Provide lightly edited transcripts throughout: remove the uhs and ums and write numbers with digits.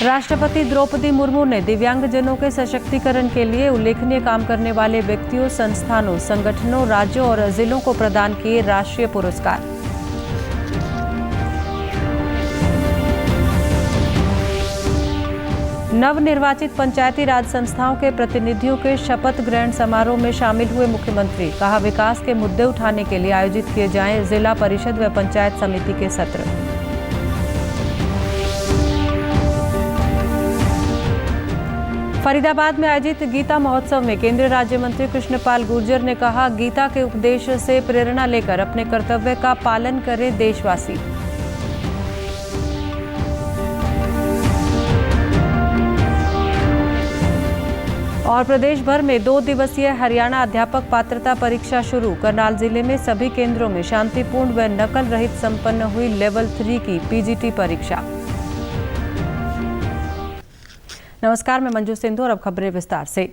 राष्ट्रपति द्रौपदी मुर्मू ने दिव्यांगजनों के सशक्तिकरण के लिए उल्लेखनीय काम करने वाले व्यक्तियों, संस्थानों, संगठनों, राज्यों और जिलों को प्रदान किए राष्ट्रीय पुरस्कार। नवनिर्वाचित पंचायती राज संस्थाओं के प्रतिनिधियों के शपथ ग्रहण समारोह में शामिल हुए मुख्यमंत्री। कहा, विकास के मुद्दे उठाने के लिए आयोजित किए जाएं जिला परिषद व पंचायत समिति के सत्र। फरीदाबाद में आयोजित गीता महोत्सव में केंद्रीय राज्य मंत्री कृष्णपाल गुर्जर ने कहा, गीता के उपदेश से प्रेरणा लेकर अपने कर्तव्य का पालन करें देशवासी। और प्रदेश भर में 2 दिवसीय हरियाणा अध्यापक पात्रता परीक्षा शुरू। करनाल जिले में सभी केंद्रों में शांतिपूर्ण व नकल रहित संपन्न हुई लेवल 3 की पीजीटी परीक्षा। नमस्कार, मैं मंजू सिंधु और अब खबरें विस्तार से।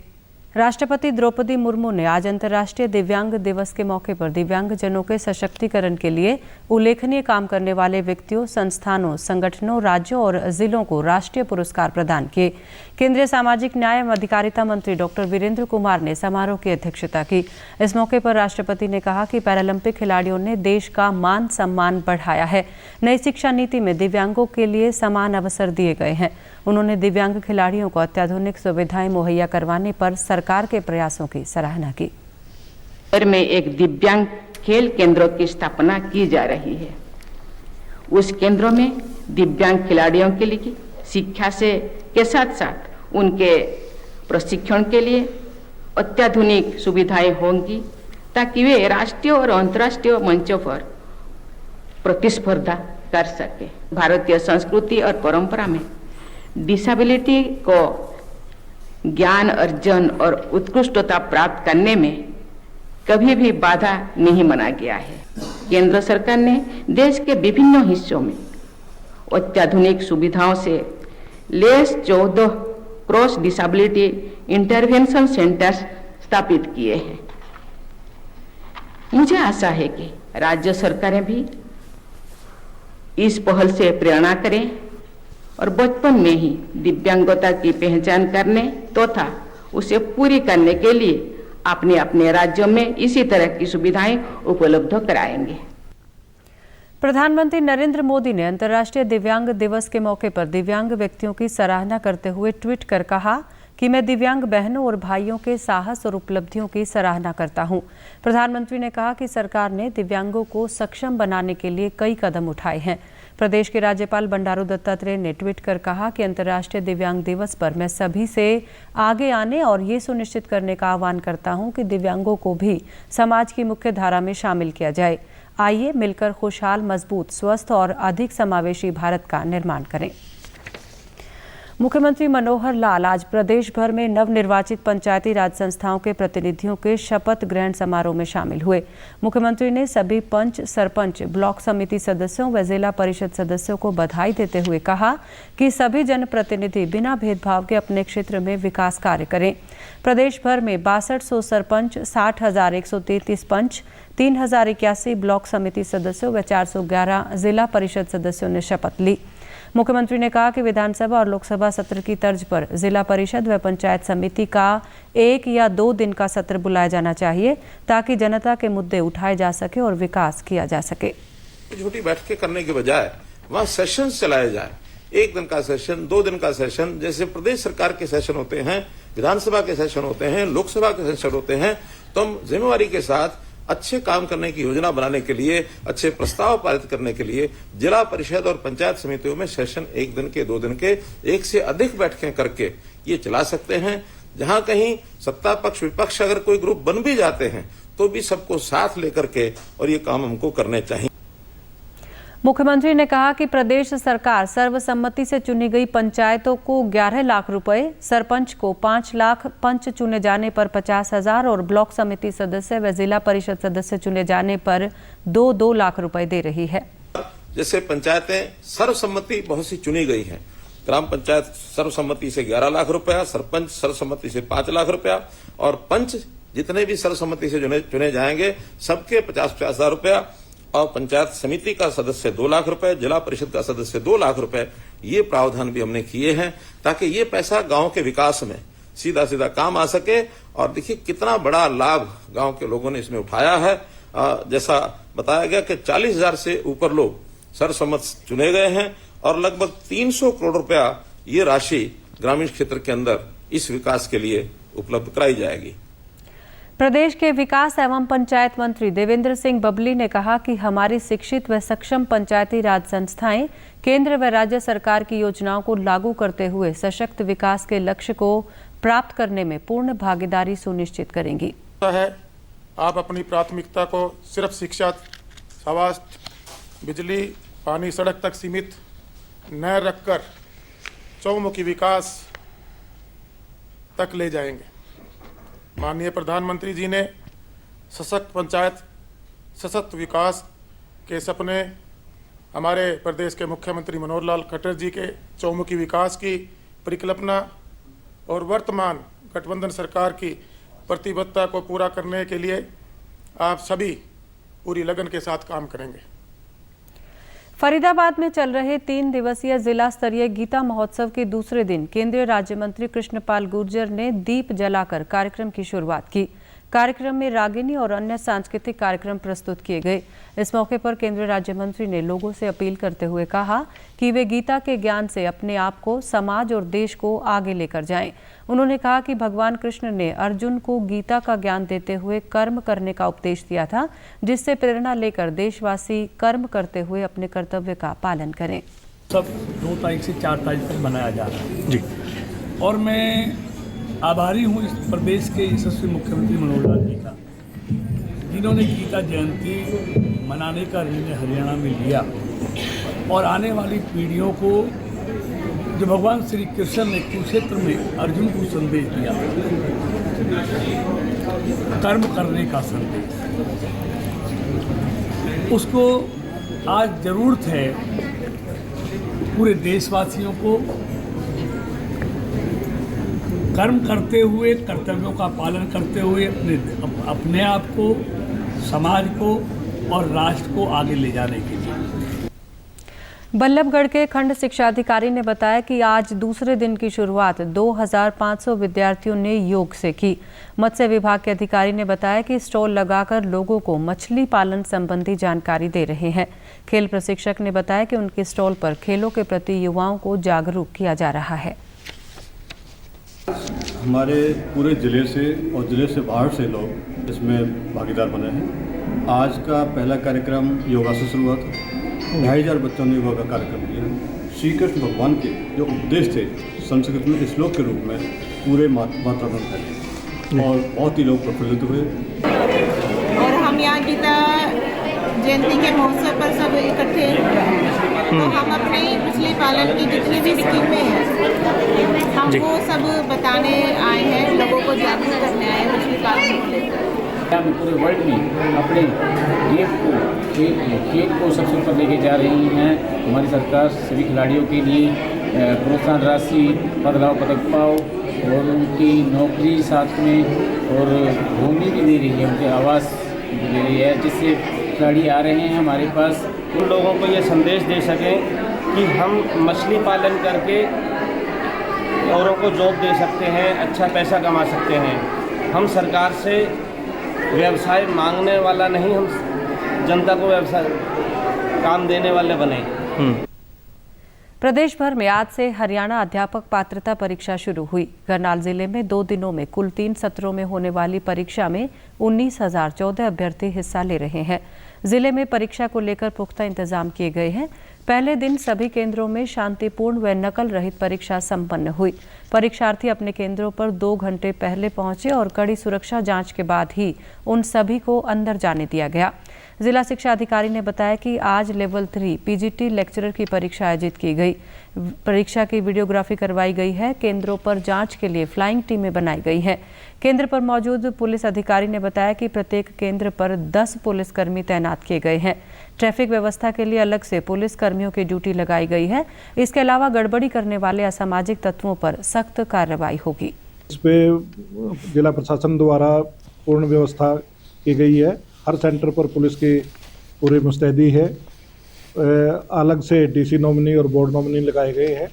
राष्ट्रपति द्रौपदी मुर्मू ने आज अंतर्राष्ट्रीय दिव्यांग दिवस के मौके पर दिव्यांगजनों के सशक्तिकरण के लिए उल्लेखनीय काम करने वाले व्यक्तियों, संस्थानों, संगठनों, राज्यों और जिलों को राष्ट्रीय पुरस्कार प्रदान किए। केंद्रीय सामाजिक न्याय एवं अधिकारिता मंत्री डॉक्टर वीरेंद्र कुमार ने समारोह की अध्यक्षता की। इस मौके पर राष्ट्रपति ने कहा कि पैरालंपिक खिलाड़ियों ने देश का मान सम्मान बढ़ाया है। नई शिक्षा नीति में दिव्यांगों के लिए समान अवसर दिए गए हैं। उन्होंने दिव्यांग खिलाड़ियों को अत्याधुनिक सुविधाएं मुहैया करवाने पर सरकार के प्रयासों की सराहना की। में एक दिव्यांग खेल केंद्रों की स्थापना की जा रही है। उस केंद्रों में दिव्यांग खिलाड़ियों के लिए शिक्षा के साथ साथ उनके प्रशिक्षण के लिए अत्याधुनिक सुविधाएं होंगी, ताकि वे राष्ट्रीय और अंतर्राष्ट्रीय मंचों पर प्रतिस्पर्धा कर सके। भारतीय संस्कृति और परंपरा में डिसेबिलिटी को ज्ञान अर्जन और उत्कृष्टता प्राप्त करने में कभी भी बाधा नहीं माना गया है। केंद्र सरकार ने देश के विभिन्न हिस्सों में अत्याधुनिक सुविधाओं से lace 14 cross disability intervention centres स्थापित किए हैं। मुझे आशा है कि राज्य सरकारें भी इस पहल से प्रेरणा करें और बचपन में ही दिव्यांगता की पहचान करने तथा उसे पूरी करने के लिए अपने अपने राज्यों में इसी तरह की सुविधाएं उपलब्ध कराएंगे। प्रधानमंत्री नरेंद्र मोदी ने अंतर्राष्ट्रीय दिव्यांग दिवस के मौके पर दिव्यांग व्यक्तियों की सराहना करते हुए ट्वीट कर कहा कि मैं दिव्यांग बहनों और भाइयों के साहस और उपलब्धियों की सराहना करता हूं। प्रधानमंत्री ने कहा कि सरकार ने दिव्यांगों को सक्षम बनाने के लिए कई कदम उठाए हैं। प्रदेश के राज्यपाल बंडारू दत्तात्रेय ने ट्वीट कर कहा कि अंतर्राष्ट्रीय दिव्यांग दिवस पर मैं सभी से आगे आने और ये सुनिश्चित करने का आह्वान करता हूं कि दिव्यांगों को भी समाज की मुख्य धारा में शामिल किया जाए। आइए मिलकर खुशहाल, मजबूत, स्वस्थ और अधिक समावेशी भारत का निर्माण करें। मुख्यमंत्री मनोहर लाल आज प्रदेश भर में नवनिर्वाचित पंचायती राज संस्थाओं के प्रतिनिधियों के शपथ ग्रहण समारोह में शामिल हुए। मुख्यमंत्री ने सभी पंच, सरपंच, ब्लॉक समिति सदस्यों व जिला परिषद सदस्यों को बधाई देते हुए कहा कि सभी जनप्रतिनिधि बिना भेदभाव के अपने क्षेत्र में विकास कार्य करें। प्रदेश भर में 6200 सरपंच, 60,133 पंच, 3081 ब्लॉक समिति सदस्यों व 411 जिला परिषद सदस्यों ने शपथ ली। मुख्यमंत्री ने कहा कि विधानसभा और लोकसभा सत्र की तर्ज पर जिला परिषद व पंचायत समिति का 1 या 2 दिन का सत्र बुलाया जाना चाहिए, ताकि जनता के मुद्दे उठाए जा सके और विकास किया जा सके। छोटी बैठकें करने के बजाय वहाँ सेशन चलाए जाए। 1 दिन का सेशन, 2 दिन का सेशन, जैसे प्रदेश सरकार के सेशन होते हैं, विधानसभा के सेशन होते हैं, लोकसभा के सेशन होते हैं, तो हम जिम्मेवारी के साथ अच्छे काम करने की योजना बनाने के लिए, अच्छे प्रस्ताव पारित करने के लिए जिला परिषद और पंचायत समितियों में सेशन 1 दिन के, 2 दिन के, 1 से अधिक बैठकें करके ये चला सकते हैं। जहां कहीं सत्ता पक्ष विपक्ष अगर कोई ग्रुप बन भी जाते हैं तो भी सबको साथ लेकर के और ये काम हमको करने चाहिए। मुख्यमंत्री ने कहा कि प्रदेश सरकार सर्वसम्मति से चुनी गई पंचायतों को 11 लाख रुपए, सरपंच को 5 लाख, पंच चुने जाने पर 50,000 और ब्लॉक समिति सदस्य व जिला परिषद सदस्य चुने जाने पर 2-2 लाख रुपए दे रही है। जैसे पंचायतें सर्वसम्मति बहुत सी चुनी गई हैं, ग्राम पंचायत सर्वसम्मति से 11 लाख रुपया, सरपंच सर्वसम्मति से 5 लाख रुपया और पंच जितने भी सर्वसम्मति से चुने जाएंगे सबके 50,000 रुपया और पंचायत समिति का सदस्य 2 लाख रुपए, जिला परिषद का सदस्य 2 लाख रुपए ये प्रावधान भी हमने किए हैं ताकि ये पैसा गांव के विकास में सीधा सीधा काम आ सके। और देखिए कितना बड़ा लाभ गांव के लोगों ने इसमें उठाया है। जैसा बताया गया कि 40,000 से ऊपर लोग सर्वसम्मत चुने गए हैं और लगभग 300 करोड़ रुपया ये राशि ग्रामीण क्षेत्र के अंदर इस विकास के लिए उपलब्ध कराई जाएगी। प्रदेश के विकास एवं पंचायत मंत्री देवेंद्र सिंह बबली ने कहा कि हमारी शिक्षित व सक्षम पंचायती राज संस्थाएं केंद्र व राज्य सरकार की योजनाओं को लागू करते हुए सशक्त विकास के लक्ष्य को प्राप्त करने में पूर्ण भागीदारी सुनिश्चित करेंगी। आप अपनी प्राथमिकता को सिर्फ शिक्षा, स्वास्थ्य, बिजली, पानी, सड़क तक सीमित न रखकर चौमुखी विकास तक ले जाएंगे। माननीय प्रधानमंत्री जी ने सशक्त पंचायत, सशक्त विकास के सपने हमारे प्रदेश के मुख्यमंत्री मनोहर लाल खट्टर जी के चौमुखी विकास की परिकल्पना और वर्तमान गठबंधन सरकार की प्रतिबद्धता को पूरा करने के लिए आप सभी पूरी लगन के साथ काम करेंगे। फरीदाबाद में चल रहे 3 दिवसीय जिला स्तरीय गीता महोत्सव के दूसरे दिन केंद्रीय राज्य मंत्री कृष्णपाल गुर्जर ने दीप जलाकर कार्यक्रम की शुरुआत की। कार्यक्रम में रागिनी और अन्य सांस्कृतिक कार्यक्रम प्रस्तुत किए गए। इस मौके पर केंद्रीय राज्य मंत्री ने लोगों से अपील करते हुए कहा कि वे गीता के ज्ञान से अपने आप को, समाज और देश को आगे लेकर जाएं। उन्होंने कहा कि भगवान कृष्ण ने अर्जुन को गीता का ज्ञान देते हुए कर्म करने का उपदेश दिया था, जिससे प्रेरणा लेकर देशवासी कर्म करते हुए अपने कर्तव्य का पालन करें। सब 2 तारीख से 4 तारीख तक मनाया जा रहा है जी। और मैं आभारी हूँ इस प्रदेश के यशस्वी मुख्यमंत्री मनोहर लाल जी का, जिन्होंने गीता जयंती मनाने का निर्णय हरियाणा में लिया और आने वाली पीढ़ियों को जो भगवान श्री कृष्ण ने कुरुक्षेत्र में अर्जुन को संदेश दिया, कर्म करने का संदेश, उसको आज जरूरत है पूरे देशवासियों को कर्म करते हुए, कर्तव्यों का पालन करते हुए अपने आप को, समाज को और राष्ट्र को आगे ले जाने के लिए। बल्लभगढ़ के खंड शिक्षा अधिकारी ने बताया कि आज दूसरे दिन की शुरुआत 2500 विद्यार्थियों ने योग से की। मत्स्य विभाग के अधिकारी ने बताया कि स्टॉल लगाकर लोगों को मछली पालन संबंधी जानकारी दे रहे हैं। खेल प्रशिक्षक ने बताया कि उनके स्टॉल पर खेलों के प्रति युवाओं को जागरूक किया जा रहा है। हमारे पूरे ज़िले से और ज़िले से बाहर से लोग इसमें भागीदार बने हैं। आज का पहला कार्यक्रम योगा से शुरू हुआ था। 2500 बच्चों ने योगा का कार्यक्रम किया। श्री कृष्ण भगवान के जो उपदेश थे संस्कृत में श्लोक के रूप में पूरे वातावरण में फैले और बहुत ही लोग प्रफुल्लित हुए। और हम यहाँ गीता जयंती के महोत्सव पर सब इकट्ठे तो हम अपने मछली पालन की जितनी भी स्कीमें हैं हम वो सब बताने आए हैं, लोगों को जागरूक करने आए हैं मछली पालन को लेकर। हम पूरे वर्ल्ड में अपने खेल को सबसे ऊपर लेके जा रही हैं। हमारी सरकार सभी खिलाड़ियों के लिए प्रोत्साहन राशि, पदक पाओ और उनकी नौकरी साथ में और भूमि भी दे रही है, उनके आवास दे रही है, जिससे खिलाड़ी आ रहे हैं हमारे पास। उन लोगों को ये संदेश दे सकें कि हम मछली पालन करके औरों को जॉब दे सकते हैं, अच्छा पैसा कमा सकते हैं। हम सरकार से व्यवसाय मांगने वाला नहीं, हम जनता को व्यवसाय काम देने वाले बने। प्रदेश भर में आज से हरियाणा अध्यापक पात्रता परीक्षा शुरू हुई। करनाल जिले में 2 दिनों में कुल 3 सत्रों में होने वाली परीक्षा में 19,014 अभ्यर्थी हिस्सा ले रहे हैं। जिले में परीक्षा को लेकर पुख्ता इंतजाम किए गए हैं। पहले दिन सभी केंद्रों में शांतिपूर्ण व नकल रहित परीक्षा संपन्न हुई। परीक्षार्थी अपने केंद्रों पर 2 घंटे पहले पहुंचे और कड़ी सुरक्षा जांच के बाद ही उन सभी को अंदर जाने दिया गया। जिला शिक्षा अधिकारी ने बताया कि आज लेवल 3 पीजीटी लेक्चरर की परीक्षा आयोजित की गई। परीक्षा की वीडियोग्राफी करवाई गई है। केंद्रों पर जांच के लिए फ्लाइंग टीमें बनाई गई हैं। केंद्र पर मौजूद पुलिस अधिकारी ने बताया कि प्रत्येक केंद्र पर 10 पुलिसकर्मी तैनात किए गए हैं। ट्रैफिक व्यवस्था के लिए अलग से पुलिस कर्मियों की ड्यूटी लगाई गई है। इसके अलावा गड़बड़ी करने वाले असामाजिक तत्वों पर सख्त कार्रवाई होगी। इस पे जिला प्रशासन द्वारा पूर्ण व्यवस्था की गई है। हर सेंटर पर पुलिस की पूरी मुस्तैदी है अलग से डीसी नॉमिनी और बोर्ड नॉमिनी लगाए गए हैं,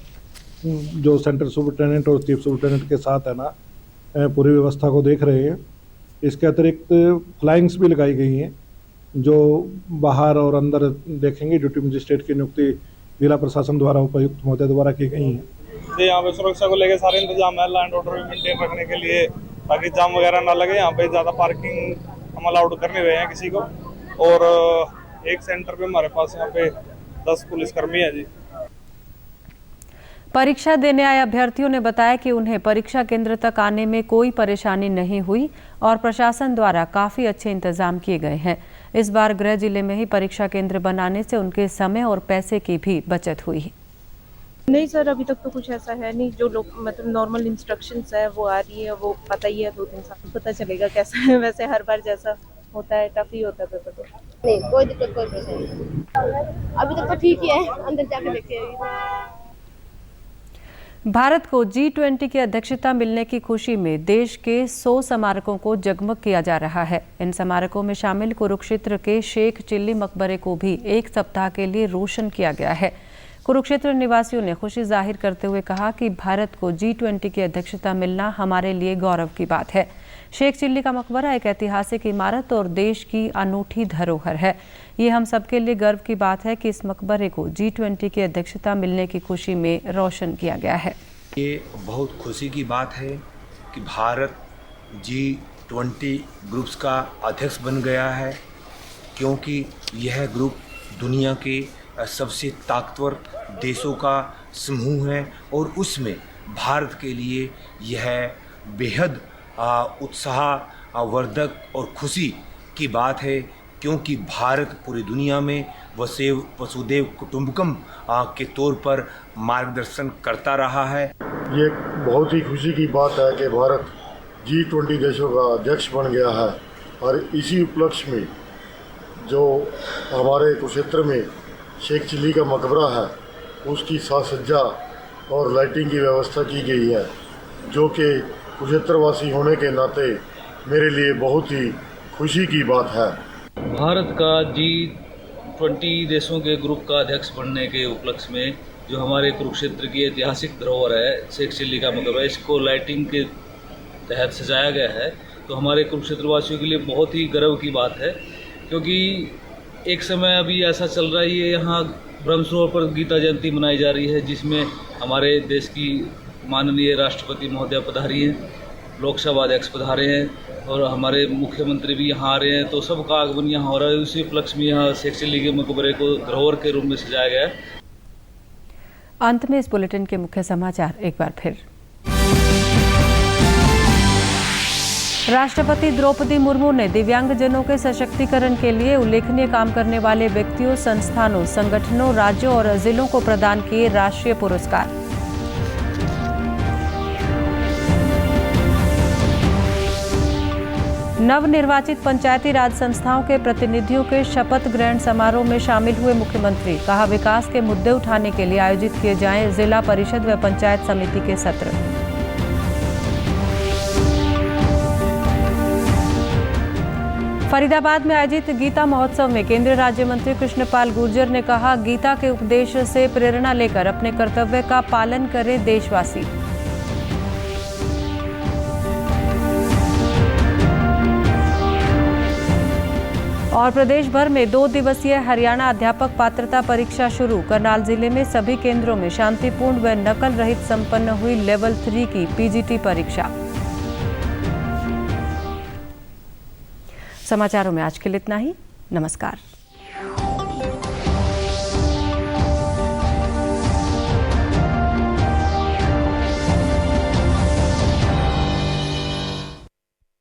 जो सेंट्रल सुपरिटेंडेंट और चीफ सुपरिटेंडेंट के साथ है ना पूरी व्यवस्था को देख रहे हैं। इसके अतिरिक्त फ्लाइंग्स भी लगाई गई हैं, जो बाहर और अंदर देखेंगे। ड्यूटी मजिस्ट्रेट की नियुक्ति जिला प्रशासन द्वारा उपायुक्त महोदय द्वारा की गई हैं। यहाँ पे सुरक्षा को लेकर सारे इंतजाम है, लैंड ऑर्डर भी मेंटेन रखने के लिए, ताकि जाम वगैरह ना लगे। यहाँ पे ज़्यादा पार्किंग हम अलाउड कर नहीं रहे हैं किसी को। और एक सेंटर पे हमारे पास यहाँ पे 10 पुलिसकर्मी है जी। परीक्षा देने आए अभ्यर्थियों ने बताया कि उन्हें परीक्षा केंद्र तक आने में कोई परेशानी नहीं हुई और प्रशासन द्वारा काफी अच्छे इंतजाम किए गए हैं। इस बार गृह जिले में ही परीक्षा केंद्र बनाने से उनके समय और पैसे की भी बचत हुई। नहीं सर, अभी तक तो कुछ ऐसा है नहीं। जो लोग मतलब नॉर्मल इंस्ट्रक्शंस है वो आ रही है, वो पता ही है। 2-3 साल पता चलेगा कैसा है। वैसे हर बार जैसा होता है, टफ ही होता है पेपर। तो नहीं, कोई दिक्कत कोई परेशानी नहीं। अभी तक तो ठीक ही है, अंदर जाके देखते हैं। भारत को G20 की अध्यक्षता मिलने की खुशी में देश के 100 स्मारकों को जगमग किया जा रहा है। इन स्मारकों में शामिल कुरुक्षेत्र के शेख चिल्ली मकबरे को भी 1 सप्ताह के लिए रोशन किया गया है। कुरुक्षेत्र निवासियों ने खुशी जाहिर करते हुए कहा कि भारत को G20 की अध्यक्षता मिलना हमारे लिए गौरव की बात है। शेख चिल्ली का मकबरा एक ऐतिहासिक इमारत और देश की अनूठी धरोहर है। ये हम सबके लिए गर्व की बात है कि इस मकबरे को G20 की अध्यक्षता मिलने की खुशी में रोशन किया गया है। ये बहुत खुशी की बात है कि भारत G20 ग्रुप्स का अध्यक्ष बन गया है, क्योंकि यह ग्रुप दुनिया के सबसे ताकतवर देशों का समूह है और उसमें भारत के लिए यह बेहद उत्साहवर्धक और खुशी की बात है, क्योंकि भारत पूरी दुनिया में वसुधैव कुटुंबकम के तौर पर मार्गदर्शन करता रहा है। ये बहुत ही खुशी की बात है कि भारत G20 देशों का अध्यक्ष बन गया है और इसी उपलक्ष्य में जो हमारे कुरुक्षेत्र में शेख चिल्ली का मकबरा है, उसकी साज सज्जा और लाइटिंग की व्यवस्था की गई है, जो कि कुरुक्षेत्रवासी होने के नाते मेरे लिए बहुत ही खुशी की बात है। भारत का G20 देशों के ग्रुप का अध्यक्ष बनने के उपलक्ष्य में जो हमारे कुरुक्षेत्र की ऐतिहासिक धरोहर है शेख चिल्ली का मकबरा, इसको लाइटिंग के तहत सजाया गया है, तो हमारे कुरुक्षेत्रवासियों के लिए बहुत ही गर्व की बात है। क्योंकि एक समय अभी ऐसा चल रहा है, ये यहाँ ब्रह्मसरोवर पर गीता जयंती मनाई जा रही है, जिसमें हमारे देश की माननीय राष्ट्रपति महोदय पधारी हैं, लोकसभा अध्यक्ष पधारे हैं और हमारे मुख्यमंत्री भी यहाँ आ रहे हैं। तो सबका आगमन यहाँ हो रहा है। उसी उपलक्ष्य में यहाँ शेख चिल्ली के मकबरे को धरोहर के रूप में सजाया गया है। अंत में इस बुलेटिन के मुख्य समाचार एक बार फिर। राष्ट्रपति द्रौपदी मुर्मू ने दिव्यांगजनों के सशक्तिकरण के लिए उल्लेखनीय काम करने वाले व्यक्तियों, संस्थानों, संगठनों, राज्यों और जिलों को प्रदान किए राष्ट्रीय पुरस्कार। नवनिर्वाचित पंचायती राज संस्थाओं के प्रतिनिधियों के शपथ ग्रहण समारोह में शामिल हुए मुख्यमंत्री। कहा, विकास के मुद्दे उठाने के लिए आयोजित किए जाएं जिला परिषद व पंचायत समिति के सत्र। फरीदाबाद में आयोजित गीता महोत्सव में केंद्रीय राज्य मंत्री कृष्णपाल गुर्जर ने कहा, गीता के उपदेश से प्रेरणा लेकर अपने कर्तव्य का पालन करें देशवासी। और प्रदेश भर में 2 दिवसीय हरियाणा अध्यापक पात्रता परीक्षा शुरू। करनाल जिले में सभी केंद्रों में शांतिपूर्ण व नकल रहित संपन्न हुई लेवल 3 की पीजीटी परीक्षा। समाचारों में आज के लिए इतना ही। नमस्कार।